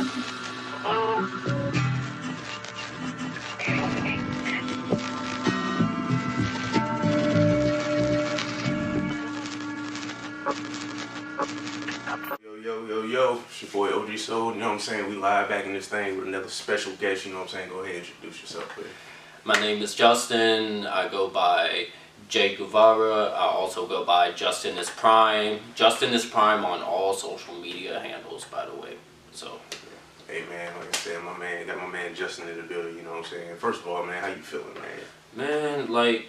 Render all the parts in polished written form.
Yo, it's your boy OG Soul, you know what I'm saying? We live back in this thing with another special guest, you know what I'm saying? Go ahead and introduce yourself, please. My name is Justin. I go by Guevara. I also go by Justin is Prime. Justin is Prime on all social media handles, by the way. So, hey man, like I said, got my man Justin in the building, you know what I'm saying? First of all, man, how you feeling, man? Man, like,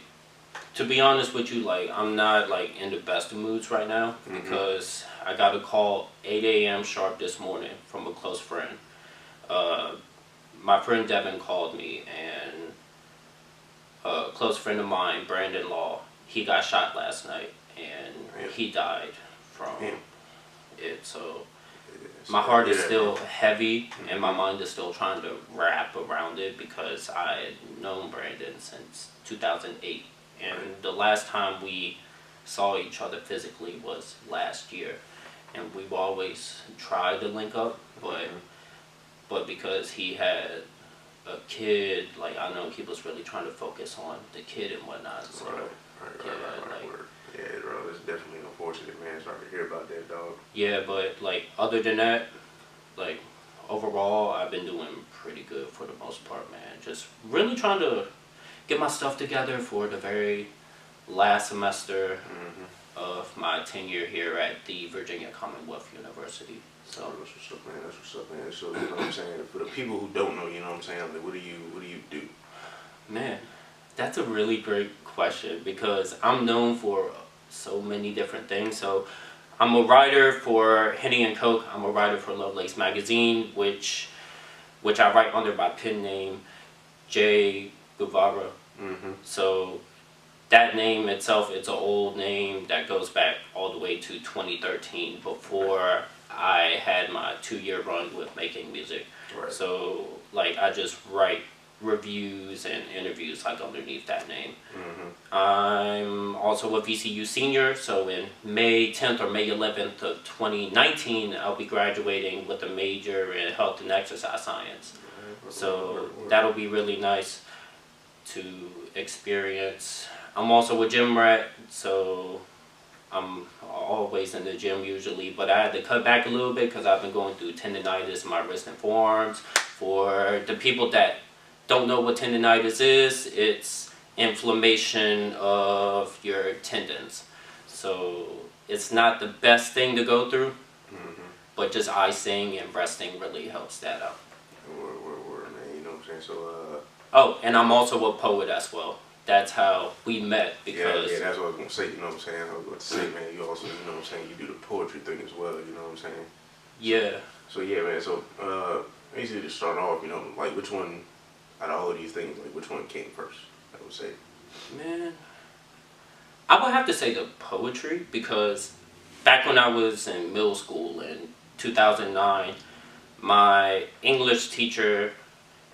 to be honest with you, like, I'm not, like, in the best of moods right now because I got a call 8 a.m. sharp this morning from a close friend. My friend Devin called me, and a close friend of mine, Brandon Law, he got shot last night, and he died from it. So my heart is still heavy, and my mind is still trying to wrap around it because I had known Brandon since 2008. And the last time we saw each other physically was last year, and we've always tried to link up, but because he had a kid, like, I know he was really trying to focus on the kid and whatnot. So yeah, bro, it's definitely unfortunate, man. Sorry to hear about that, dog. Yeah, but like other than that, like overall, I've been doing pretty good for the most part, man. Just really trying to get my stuff together for the very last semester of my tenure here at the Virginia Commonwealth University. So that's what's up, man. That's what's up, man. So you know what I'm saying. For the people who don't know, you know what I'm saying. Like, what do you do? Man, that's a really great question because I'm known for so many different things. So I'm a writer for Henny and Coke. I'm a writer for Lovelace Magazine, which I write under my pen name, J. Guevara. So that name itself, it's an old name that goes back all the way to 2013 before I had my 2-year run with making music. Right. So like I just write reviews and interviews like underneath that name. I'm also a VCU senior, so in May 10th or May 11th of 2019 I'll be graduating with a major in health and exercise science. So that'll be really nice to experience. I'm also a gym rat, so I'm always in the gym usually, but I had to cut back a little bit because I've been going through tendonitis in my wrist and forearms. For the people that don't know what tendonitis is, it's inflammation of your tendons. So it's not the best thing to go through, but just icing and resting really helps that out. Word, man, you know what I'm saying? So, oh, and I'm also a poet as well. That's how we met because... Yeah, that's what I was going to say, you know what I'm saying? I was going to say, man, you also, you know what I'm saying, you do the poetry thing as well, you know what I'm saying? Yeah. So, yeah, man, so, basically to start off, you know, like, which one, out of all of these things, like, which one came first, I would say? Man, I would have to say the poetry because back when I was in middle school in 2009, my English teacher,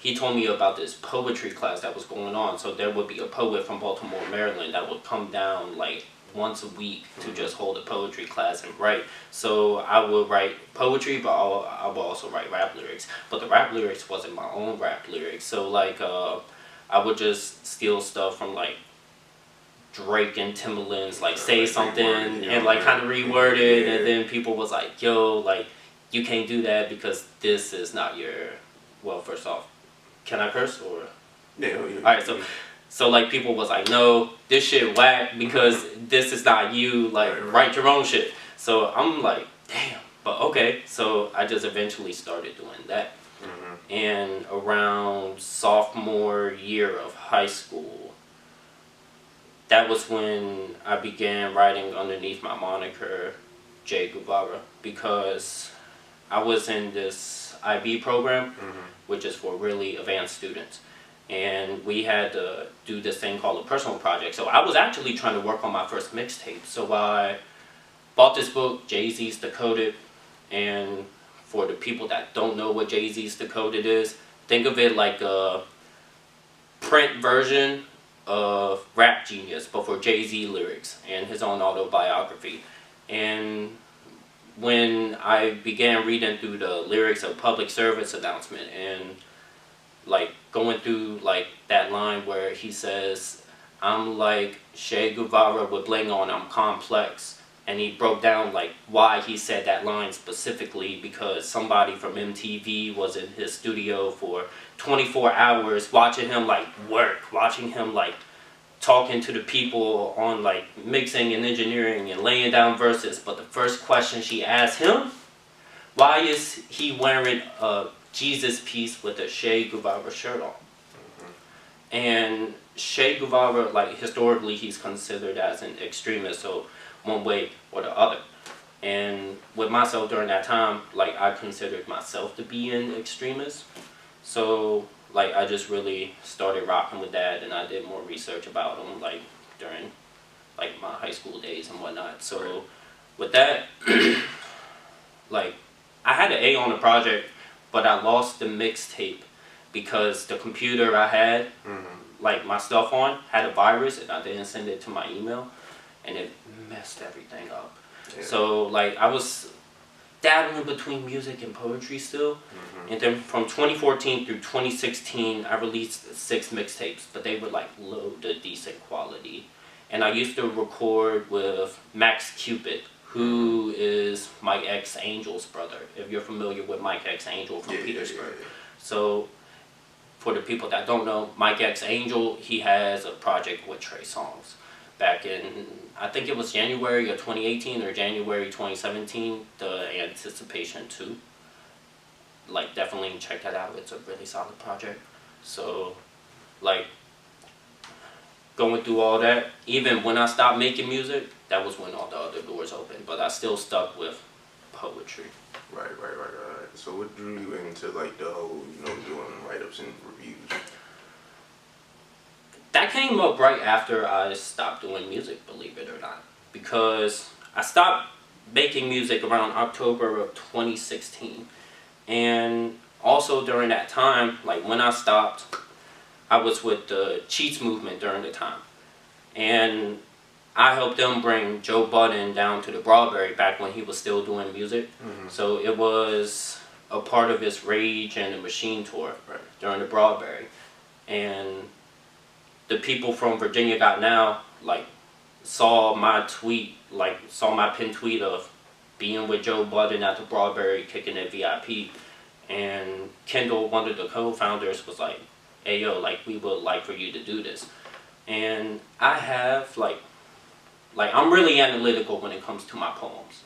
he told me about this poetry class that was going on. So there would be a poet from Baltimore, Maryland that would come down like once a week to just hold a poetry class and write. So I would write poetry, but I would also write rap lyrics. But the rap lyrics wasn't my own rap lyrics. So like I would just steal stuff from like Drake and Timbaland's, like say something and like kind of reword it, and then people was like, yo, like you can't do that because this is not your, well, first off, can I curse or? Yeah. Alright, so like people was like, no, this shit whack because this is not you, like write your own shit. So I'm like, damn, but okay. So I just eventually started doing that. And around sophomore year of high school, that was when I began writing underneath my moniker, J. Guevara, because I was in this IB program, which is for really advanced students. And we had to do this thing called a personal project. So I was actually trying to work on my first mixtape. So I bought this book, Jay-Z's Decoded. And for the people that don't know what Jay-Z's Decoded is, think of it like a print version of Rap Genius, but for Jay-Z lyrics and his own autobiography. And when I began reading through the lyrics of Public Service Announcement and like going through like that line where he says, I'm like Che Guevara with bling on, I'm complex. And he broke down like why he said that line specifically, because somebody from MTV was in his studio for 24 hours watching him like work, watching him like talking to the people on like mixing and engineering and laying down verses. But the first question she asked him, why is he wearing a Jesus piece with a Che Guevara shirt on? And Che Guevara, like historically, he's considered as an extremist, so one way or the other. And with myself during that time, like I considered myself to be an extremist. So like I just really started rocking with that, and I did more research about him like during like my high school days and whatnot. So with that, like I had an A on the project, but I lost the mixtape because the computer I had like my stuff on had a virus, and I didn't send it to my email, and it messed everything up. Yeah. So like I was dabbling between music and poetry still, and then from 2014 through 2016 I released 6 mixtapes, but they were like low to decent quality. And I used to record with Max Cupid, who is Mike X Angel's brother, if you're familiar with Mike X Angel from Petersburg. So for the people that don't know, Mike X Angel, he has a project with Trey Songz. Back in, I think it was January of 2018 or January 2017, the Anticipation 2. Like, definitely check that out. It's a really solid project. So, like, going through all that, even when I stopped making music, that was when all the other doors opened. But I still stuck with poetry. Right. So what drew you into like the whole, doing write-ups and reviews? That came up right after I stopped doing music, believe it or not. Because I stopped making music around October of 2016. And also during that time, like when I stopped, I was with the Cheats movement during the time. And I helped them bring Joe Budden down to the Broadberry back when he was still doing music. So it was a part of his Rage and the Machine tour during the Broadberry. And the people from Virginia Got Now, like, saw my tweet, like, saw my pinned tweet of being with Joe Budden at the Broadberry, kicking it VIP. And Kendall, one of the co-founders, was like, hey, yo, like, we would like for you to do this. And I have, like I'm really analytical when it comes to my poems.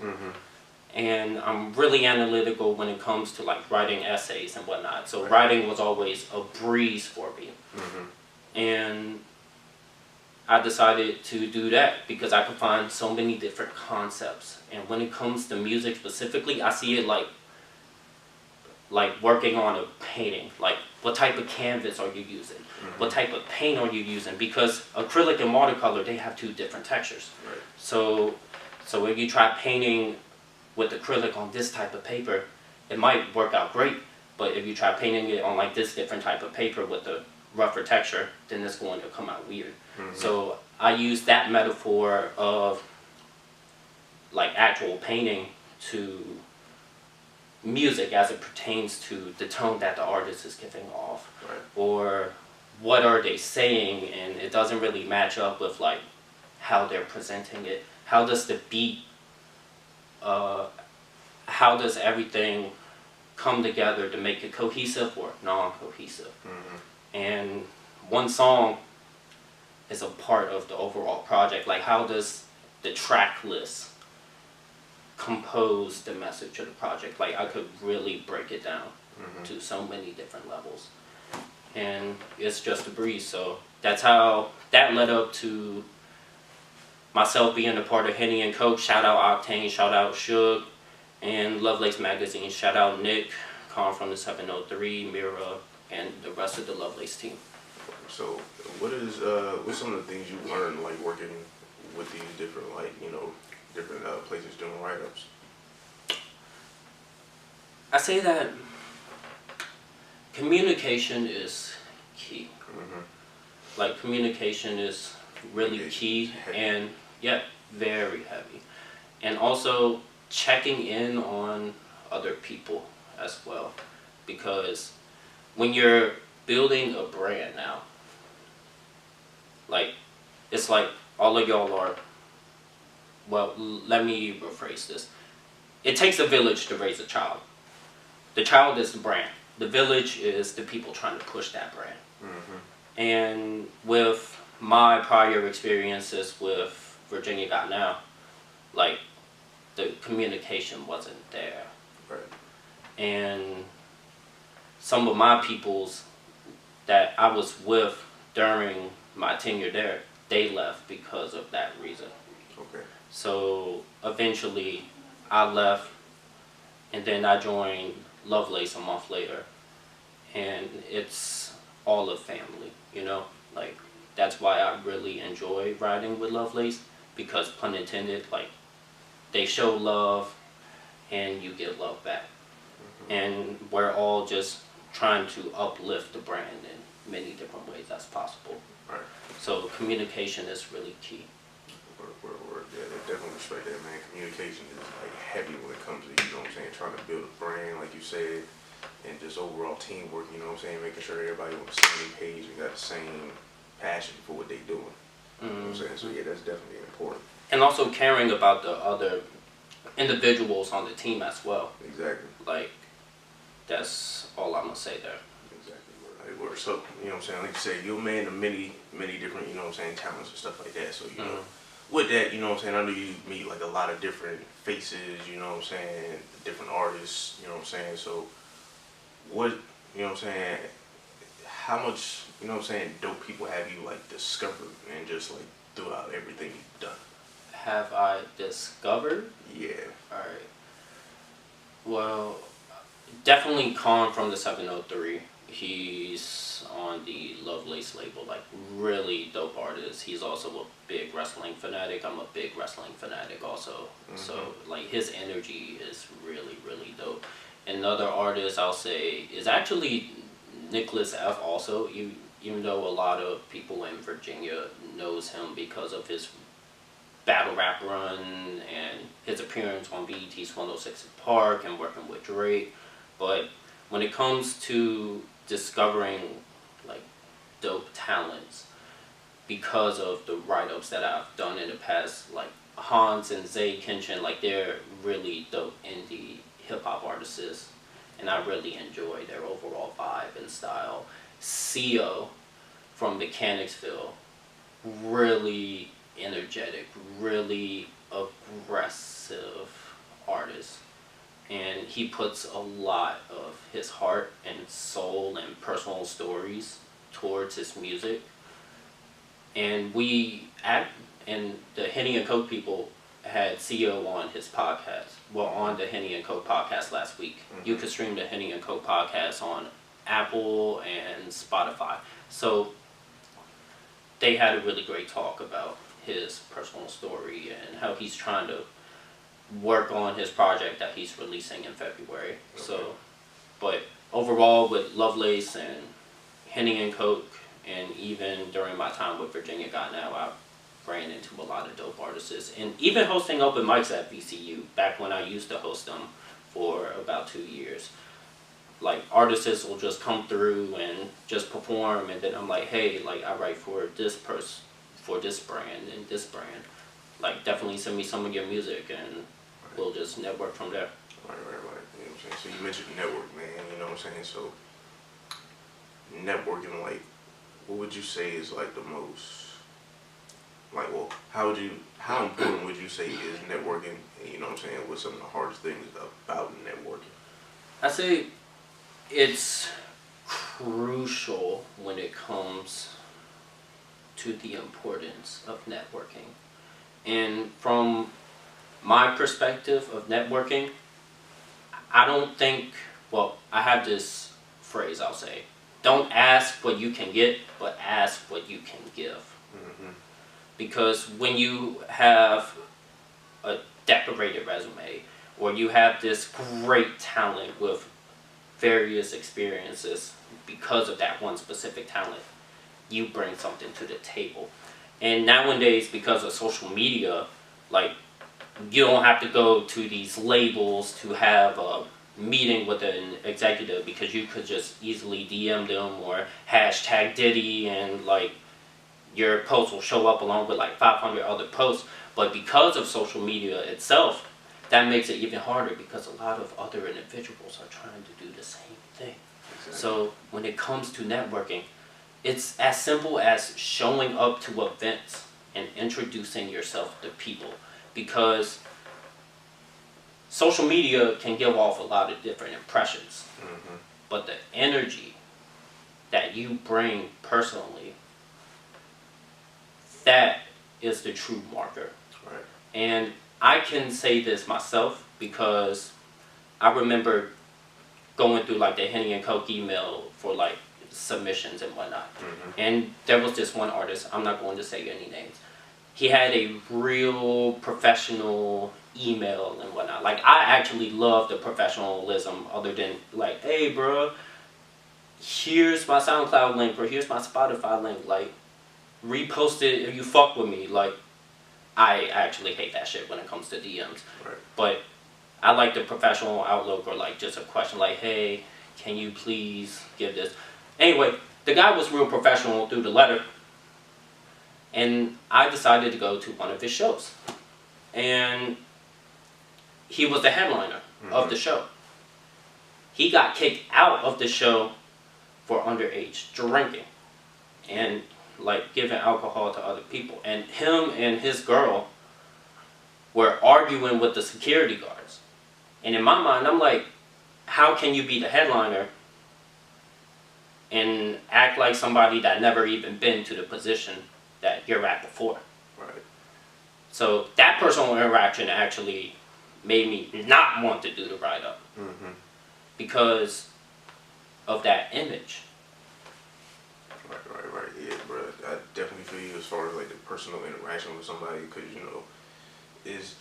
And I'm really analytical when it comes to, like, writing essays and whatnot. So writing was always a breeze for me. And I decided to do that because I could find so many different concepts. And when it comes to music specifically, I see it like working on a painting. Like, what type of canvas are you using? What type of paint are you using? Because acrylic and watercolor, they have 2 different textures. So if you try painting with acrylic on this type of paper, it might work out great. But if you try painting it on like this different type of paper with a rougher texture, then it's going to come out weird. So I use that metaphor of like actual painting to music as it pertains to the tone that the artist is giving off, or what are they saying, and it doesn't really match up with like how they're presenting it. How does the beat, how does everything come together to make it cohesive or non-cohesive? And one song is a part of the overall project. Like, how does the track list compose the message of the project? Like, I could really break it down to so many different levels. And it's just a breeze. So that's how that led up to myself being a part of Henny and Coke. Shout out Octane, shout out Suge, and Lovelace Magazine. Shout out Nick, Con from the 703, Mira, and the rest of the Lovelace team. So what's some of the things you learned like working with these different different places doing write-ups? I say that communication is key. Like, communication is really key, and very heavy. And also, checking in on other people as well, because when you're building a brand now, like it's like all of y'all are, well, let me rephrase this. It takes a village to raise a child. The child is the brand. The village is the people trying to push that brand. And with my prior experiences with Virginia Got Now, like the communication wasn't there. Right. And some of my peoples that I was with during my tenure there, they left because of that reason. Okay. So eventually I left, and then I joined Lovelace a month later. And it's all a family, you know? Like, that's why I really enjoy riding with Lovelace, because pun intended, like, they show love and you get love back. And we're all just trying to uplift the brand in many different ways as possible. Right. So communication is really key. Word. Yeah, they definitely respect that, man. Communication is like heavy when it comes to, you know what I'm saying, trying to build a brand, like you said, and just overall teamwork, you know what I'm saying, making sure everybody on the same page and got the same passion for what they doing. You know what I'm saying? So yeah, that's definitely important. And also caring about the other individuals on the team as well. Exactly. Like, that's all I'm gonna say there. Exactly. Word. So, you know what I'm saying, like you say, you're a man of many different, you know what I'm saying, talents and stuff like that. So, you know, with that, you know what I'm saying, I know you meet like a lot of different faces, you know what I'm saying, different artists, you know what I'm saying. So, what, you know what I'm saying, how much, you know what I'm saying, dope people have you like discovered and just like throughout everything you've done? Have I discovered? Yeah. Alright. Well, definitely Khan from the 703. He's on the Lovelace label, like really dope artist. He's also a big wrestling fanatic. I'm a big wrestling fanatic also. So like his energy is really, really dope. Another artist I'll say is actually Nicholas F. also, even though a lot of people in Virginia knows him because of his battle rap run and his appearance on BET's 106 Park and working with Drake. But when it comes to discovering like dope talents, because of the write-ups that I've done in the past, like Hans and Zay Kenshin, like they're really dope indie hip-hop artists, and I really enjoy their overall vibe and style. CO from Mechanicsville, really energetic, really aggressive artist, and he puts a lot of his heart and soul and personal stories towards his music. And and the Henny and Coke people had CO on his podcast, well, on the Henny and Coke podcast last week. You could stream the Henny and Coke podcast on Apple and Spotify. So they had a really great talk about his personal story and how he's trying to work on his project that he's releasing in February. Okay. So, but overall with Lovelace and Henny and Coke, and even during my time with Virginia Got Now, I ran into a lot of dope artists, and even hosting open mics at VCU back when I used to host them for about 2 years. Like artists will just come through and just perform, and then I'm like, hey, like I write for this person, for this brand and this brand. Like definitely send me some of your music, and we'll just network from there. Right. You know what I'm saying? So you mentioned network, man. You know what I'm saying? So networking, like, what would you say is like the most, like, well, how important would you say is networking? And you know what I'm saying? What's some of the hardest things about networking? I say it's crucial when it comes to the importance of networking. And from my perspective of networking, I don't think, well, I have this phrase I'll say, don't ask what you can get, but ask what you can give. Because when you have a decorated resume, or you have this great talent with various experiences, because of that one specific talent, you bring something to the table. And nowadays, because of social media, like You don't have to go to these labels to have a meeting with an executive, because you could just easily DM them or hashtag Diddy, and like your post will show up along with like 500 other posts. But because of social media itself, that makes it even harder, because a lot of other individuals are trying to do the same thing. Exactly. So when it comes to networking, it's as simple as showing up to events and introducing yourself to people, because social media can give off a lot of different impressions, but the energy that you bring personally, that is the true marker. Right. And I can say this myself, because I remember going through like the Henny and Coke email for like submissions and whatnot. And there was this one artist, I'm not going to say any names. He had a real professional email and whatnot. Like, I actually love the professionalism, other than like, hey bro, here's my SoundCloud link, or here's my Spotify link, like, repost it if you fuck with me. Like, I actually hate that shit when it comes to DMs. Right. But I like the professional outlook, or like just a question like, hey, can you please give this? Anyway, the guy was real professional through the letter. And I decided to go to one of his shows. And he was the headliner of the show. He got kicked out of the show for underage drinking and like giving alcohol to other people. And him and his girl were arguing with the security guards. And in my mind, I'm like, how can you be the headliner and act like somebody that never even been to the position that you're at before? Right. So that personal interaction actually made me not want to do the write-up, because of that image. Right. Yeah, bro. I definitely feel you as far as like the personal interaction with somebody, because you know, is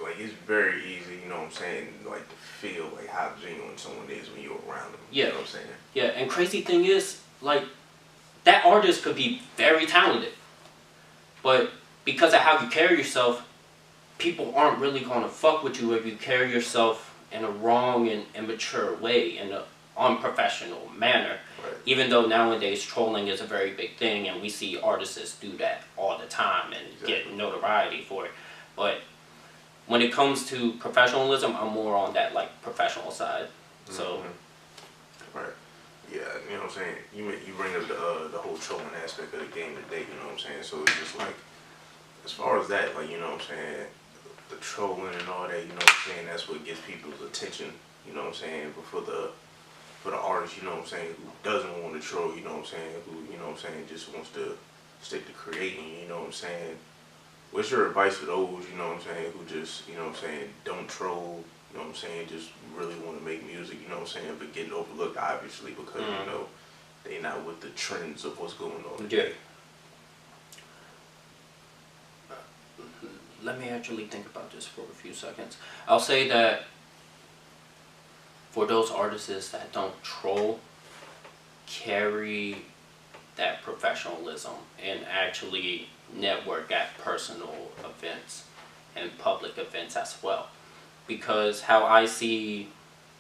like, it's very easy, you know what I'm saying, like to feel like how genuine someone is when you're around them. Yeah. You know what I'm saying? Yeah, and crazy thing is, like, that artist could be very talented, but because of how you carry yourself, people aren't really gonna fuck with you if you carry yourself in a wrong and immature way, in an unprofessional manner. Right. Even though nowadays trolling is a very big thing, and we see artists do that all the time and get notoriety for it. But when it comes to professionalism, I'm more on that like professional side. So. Right. Yeah, you know what I'm saying? You bring up the whole trolling aspect of the game today, you know what I'm saying? So it's just like, as far as that, like, you know what I'm saying, the trolling and all that, you know what I'm saying, that's what gets people's attention, you know what I'm saying? But for the artist, you know what I'm saying, who doesn't want to troll, you know what I'm saying, who, you know what I'm saying, just wants to stick to creating, you know what I'm saying, what's your advice for those, you know what I'm saying, who just, you know what I'm saying, don't troll, you know what I'm saying, just really want to make music, you know what I'm saying, but getting overlooked, obviously, because, you know, they not with the trends of what's going on today. Let me actually think about this for a few seconds. I'll say that for those artists that don't troll, carry that professionalism and actually network at personal events and public events as well. Because how I see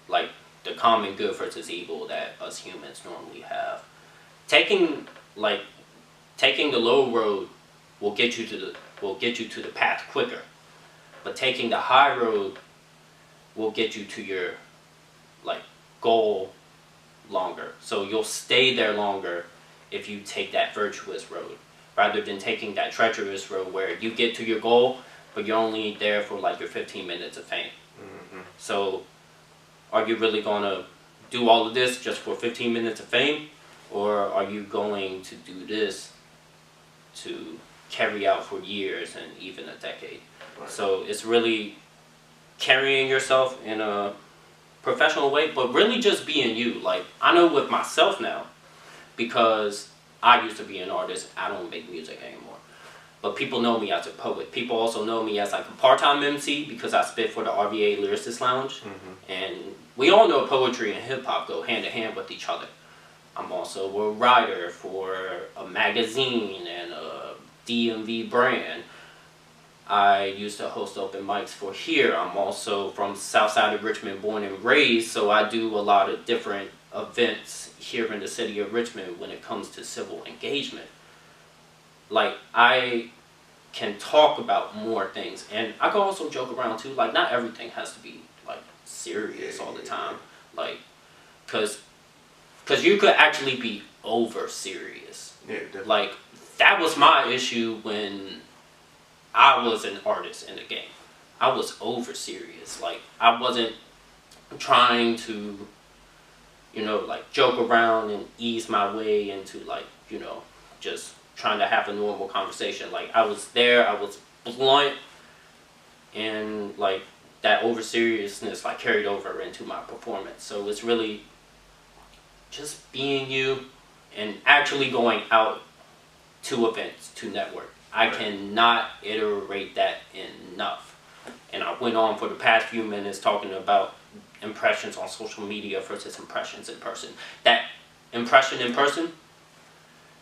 like the common good versus evil that us humans normally have, taking the low road will get you to the path quicker, but taking the high road will get you to your like goal longer. So you'll stay there longer if you take that virtuous road, rather than taking that treacherous road where you get to your goal, but you're only there for like your 15 minutes of fame. So are you really gonna do all of this just for 15 minutes of fame, or are you going to do this to carry out for years and even a decade? Right. So it's really carrying yourself in a professional way, but really just being you. Like, I know with myself now, because I used to be an artist, I don't make music anymore. But people know me as a poet. People also know me as like a part-time MC, because I spit for the RVA Lyricist Lounge. And we all know poetry and hip-hop go hand in hand with each other. I'm also a writer for a magazine and a DMV brand. I used to host open mics for here. I'm also from south side of Richmond, born and raised, so I do a lot of different events here in the city of Richmond when it comes to civil engagement. Like, I can talk about more things, and I can also joke around too. Like, not everything has to be like serious all the time. Like, cause you could actually be over serious. Yeah, definitely. Like, that was my issue when I was an artist in the game. I was over serious. Like, I wasn't trying to, like, joke around and ease my way into, like, just trying to have a normal conversation. Like, I was there, I was blunt, and, like, that over seriousness, like, carried over into my performance. So it's really just being you and actually going out to events, to network. I cannot iterate that enough. And I went on for the past few minutes talking about impressions on social media versus impressions in person. That impression in person,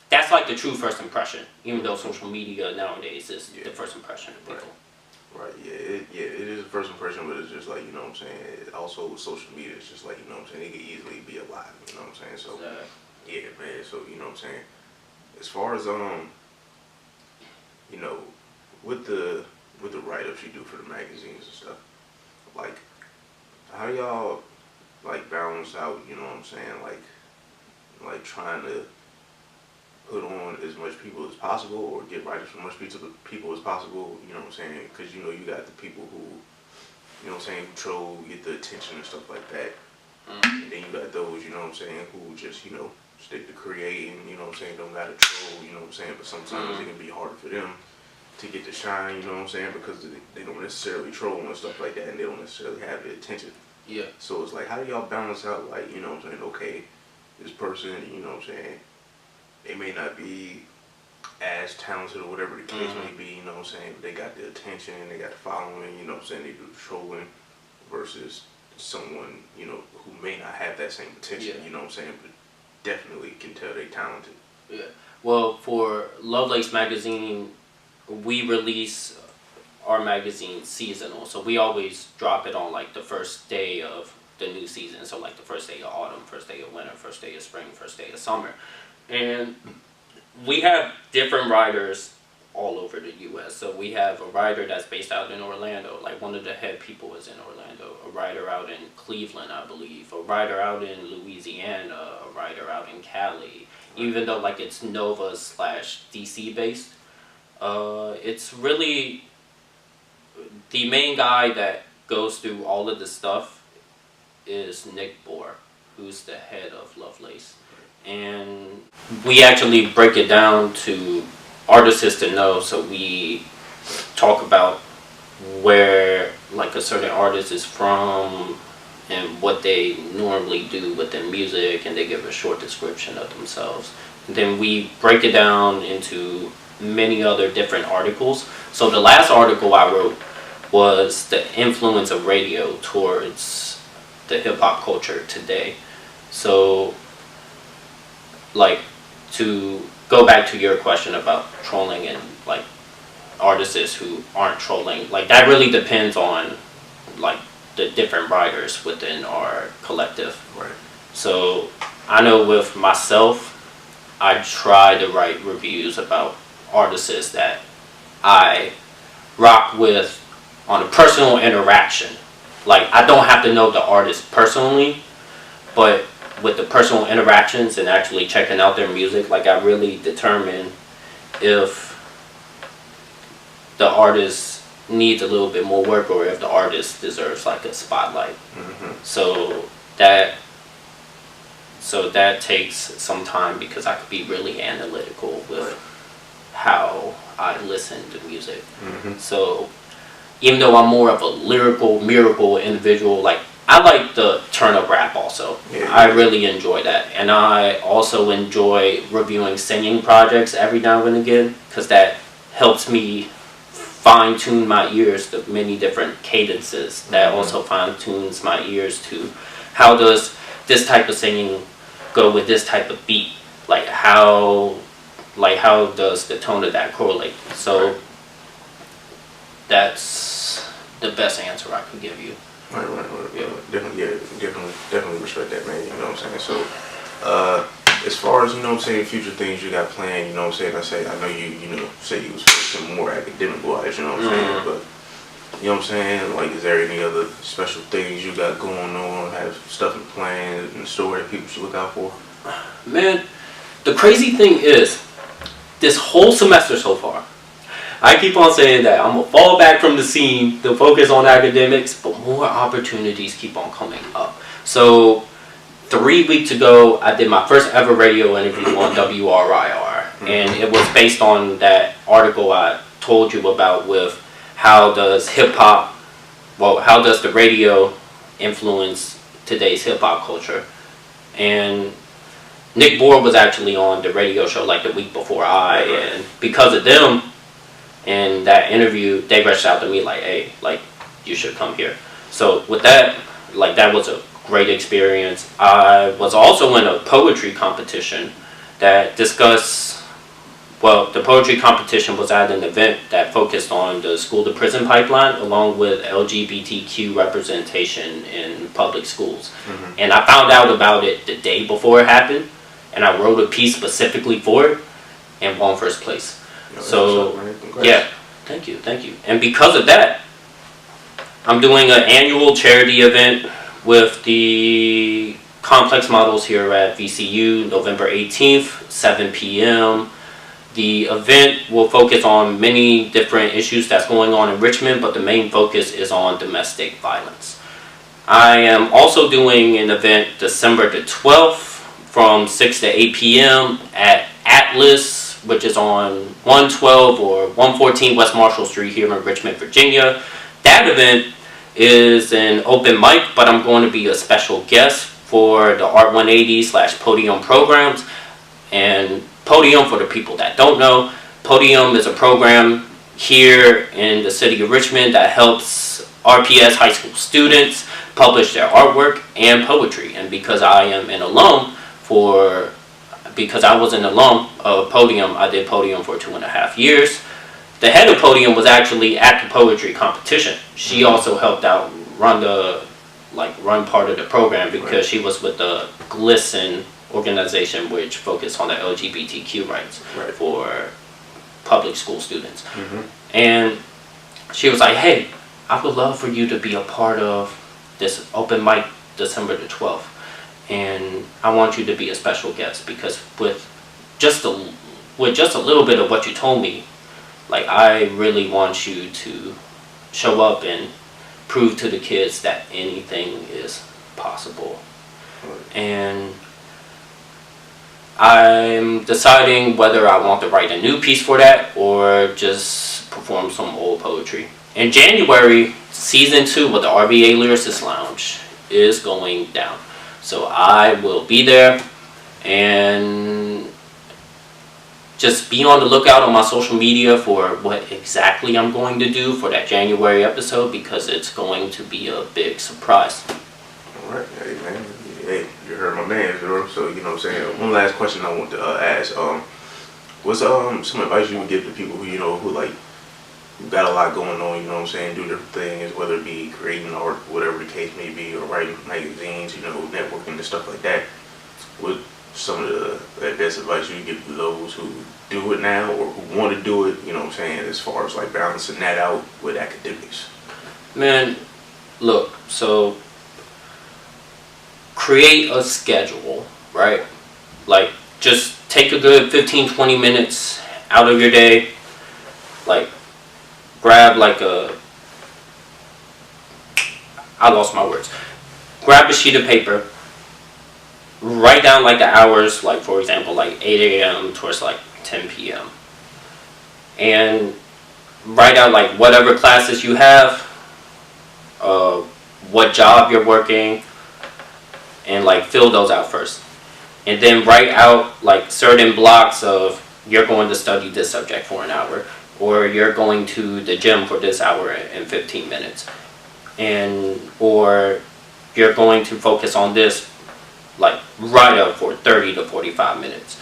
that's like the true first impression, even though social media nowadays is the first impression of people. Right, it is a first impression, but it's just like, you know what I'm saying, also with social media, it's just like, you know what I'm saying, it could easily be a lie, you know what I'm saying, so, yeah, man, so, you know what I'm saying, as far as, with the write-ups you do for the magazines and stuff, like, how y'all, like, balance out, you know what I'm saying, like trying to put on as much people as possible, or get writers from as much people as possible, you know what I'm saying, because, you got the people who, you know what I'm saying, who troll, get the attention and stuff like that, and then you got those, you know what I'm saying, who just, stick to creating, you know what I'm saying, don't gotta troll, you know what I'm saying, but sometimes it can be harder for them to get to shine, you know what I'm saying, because they don't necessarily troll and stuff like that, and they don't necessarily have the attention. Yeah. So it's like, how do y'all balance out, like, you know what I'm saying, okay, this person, you know what I'm saying, they may not be as talented or whatever the case may be, you know what I'm saying, but they got the attention, they got the following, you know what I'm saying, they do the trolling, versus someone, who may not have that same attention, you know what I'm saying, but definitely can tell they're talented. Yeah. Well, for Lovelace Magazine, we release our magazine seasonal, so we always drop it on like the first day of the new season. So like the first day of autumn, first day of winter, first day of spring, first day of summer. And we have different writers all over the U.S. So we have a writer that's based out in Orlando, like one of the head people is in Orlando, a writer out in Cleveland, I believe, a writer out in Louisiana, a writer out in Cali, even though like it's Nova/DC based. It's really the main guy that goes through all of this stuff is Nick Bohr, who's the head of Lovelace. And we actually break it down to artists to know, so we talk about where like a certain artist is from and what they normally do with their music, and they give a short description of themselves. And then we break it down into many other different articles. So the last article I wrote was the influence of radio towards the hip-hop culture today. So like, to go back to your question about trolling and like artists who aren't trolling, like that really depends on like the different writers within our collective. Right. So I know with myself, I try to write reviews about artists that I rock with on a personal interaction. Like, I don't have to know the artist personally, but with the personal interactions and actually checking out their music, like I really determine if the artist needs a little bit more work or if the artist deserves like a spotlight. So that takes some time because I could be really analytical with how I listen to music. So even though I'm more of a lyrical individual, like I like the turn up rap also. I really enjoy that. And I also enjoy reviewing singing projects every now and again, because that helps me fine tune my ears to many different cadences. That also fine tunes my ears to how does this type of singing go with this type of beat? Like how does the tone of that correlate? So That's the best answer I could give you. Right. Yeah. Definitely respect that, man. You know what I'm saying? So, as far as, you know what I'm saying, future things you got planned, you know what I'm saying? I know you say you was focusing more academic wise, you know what I'm saying? But, you know what I'm saying? Like, is there any other special things you got going on? Have stuff in plan in the store that people should look out for? Man, the crazy thing is, this whole semester so far, I keep on saying that I'm going to fall back from the scene to focus on academics, but more opportunities keep on coming up. So 3 weeks ago, I did my first ever radio interview on WRIR, and it was based on that article I told you about with how does the radio influence today's hip-hop culture. And Nick Bohr was actually on the radio show like the week before and because of them and that interview, they reached out to me like, hey, like, you should come here. So with that, like, that was a great experience. I was also in a poetry competition that discussed, well, the poetry competition was at an event that focused on the school to prison pipeline along with LGBTQ representation in public schools. And I found out about it the day before it happened, and I wrote a piece specifically for it and won first place. So, yeah, thank you. And because of that, I'm doing an annual charity event with the complex models here at VCU, November 18th, 7 p.m. The event will focus on many different issues that's going on in Richmond, but the main focus is on domestic violence. I am also doing an event December the 12th from 6 to 8 p.m. at Atlas, which is on 112 or 114 West Marshall Street here in Richmond, Virginia. That event is an open mic, but I'm going to be a special guest for the Art 180/Podium programs. And Podium, for the people that don't know, Podium is a program here in the city of Richmond that helps RPS high school students publish their artwork and poetry. And because I am an alum because I was an alum of Podium, I did Podium for 2.5 years. The head of Podium was actually at the poetry competition. She also helped out run part of the program because she was with the GLISTEN organization, which focused on the LGBTQ rights for public school students. And she was like, hey, I would love for you to be a part of this open mic December the 12th. And I want you to be a special guest because with just a little bit of what you told me, like, I really want you to show up and prove to the kids that anything is possible. And I'm deciding whether I want to write a new piece for that or just perform some old poetry. In January, season 2 of the RVA Lyricist Lounge is going down. So I will be there, and just be on the lookout on my social media for what exactly I'm going to do for that January episode, because it's going to be a big surprise. All right, hey man, hey, you heard my man, bro. So you know what I'm saying. One last question I want to ask. What's some advice you would give to people who like got a lot going on, you know what I'm saying, do different things, whether it be creating art, whatever the case may be, or writing magazines, networking and stuff like that. What some of the best advice you would give to those who do it now or who want to do it, you know what I'm saying, as far as like balancing that out with academics? Man, look, so create a schedule, right? Like, just take a good 15-20 minutes out of your day, like, grab like grab a sheet of paper, write down like the hours, like for example, like 8 a.m. towards like 10 p.m. and write out like whatever classes you have, what job you're working, and like fill those out first. And then write out like certain blocks of you're going to study this subject for an hour, or you're going to the gym for this hour and 15 minutes. Or you're going to focus on this, like, write up for 30 to 45 minutes.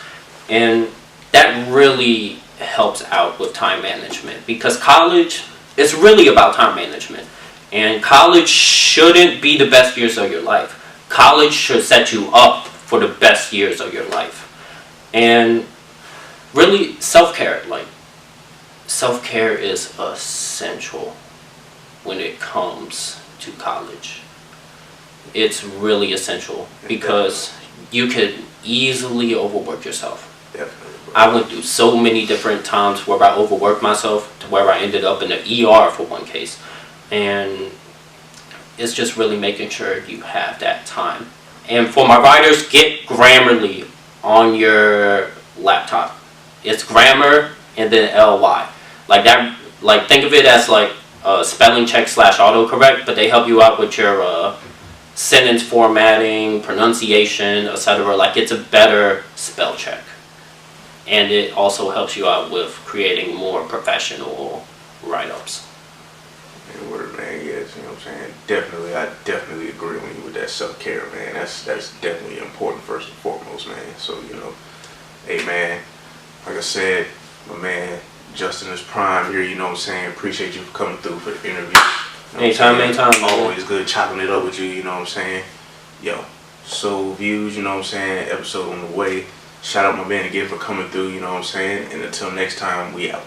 And that really helps out with time management, because college it's really about time management. And college shouldn't be the best years of your life. College should set you up for the best years of your life. And really, self-care, like, self-care is essential when it comes to college. It's really essential because you could easily overwork yourself. Definitely. I went through so many different times where I overworked myself to where I ended up in the ER for one case. And it's just really making sure you have that time. And for my writers, get Grammarly on your laptop. It's grammar and then ly. Like that. Like think of it as like spelling check / autocorrect, but they help you out with your sentence formatting, pronunciation, etc. Like it's a better spell check. And it also helps you out with creating more professional write-ups. Word, man, yes, you know what I'm saying? Definitely, I definitely agree with you with that self-care, man. That's definitely important first and foremost, man. So, you know, hey, man, like I said, my man, Justin is prime here, you know what I'm saying? Appreciate you for coming through for the interview. You know Anytime. Always good chopping it up with you, you know what I'm saying? Yo, Soul Views, you know what I'm saying? Episode on the way. Shout out my man again for coming through, you know what I'm saying? And until next time, we out.